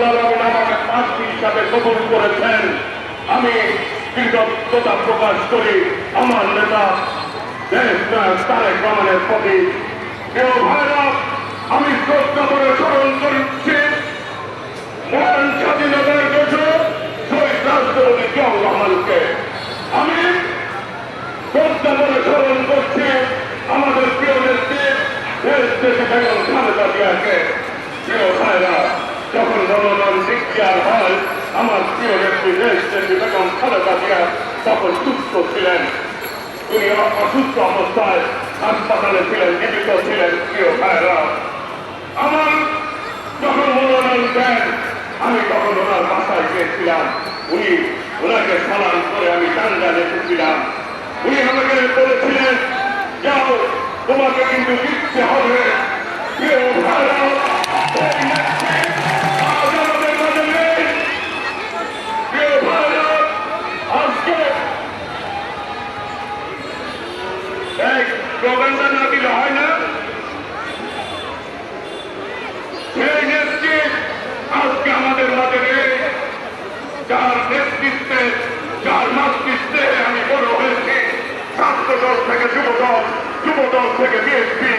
রাব্বুল আলামিন আমাকে প্রার্থী হিসাবে কবুল করেছেন। আমি কৃতজ্ঞতা প্রকাশ করি আমার নেতা দেশ নায়ক তারেক রহমানের প্রতি। প্রিয় ভাইরা, আমি শ্রদ্ধা করে স্মরণ করছি মহান স্বাধীনতার ঘোষক শহীদ রাষ্ট্রপতি জিয়াউর রহমানকে। আমি শ্রদ্ধা করে স্মরণ করছি আমাদের প্রিয় নেত্রী দেশে বেগম খালেদা জিয়াকে। প্রিয় ভাইরা, যখন জনগণ দিকদার হয় আমার প্রিয় নেত্রী দেশে বেগম খালেদা জিয়া তখন সুস্থ ছিলেন, তিনি অসুস্থ অবস্থায় হাসপাতালে ছিলেন, জীবিত ছিলেন। প্রিয় ভাইরা, আমার যখন মনোনয়ন দেন আমি তখন ওনার বাসায় গিয়েছিলাম, ওনাকে সালাম করে আমি টাঙ্গাইলে এসেছিলাম। উনি আমাকে বলেছিলেন, যাও তোমাকে কিন্তু জিততে হবে। প্রিয় ভাইরা, আমাদের মাঝে নেই। প্রিয় ভাইরা, আজকে এই প্রোগ্রামটা না দিলে হয় না। সেই নেত্রী আজকে আমাদের মাঝে নেই, যার নেতৃত্বে যার মাতৃত্বে আমি বড় হয়েছি। ছাত্র দল থেকে যুব দল, যুব দল থেকে বিএনপি,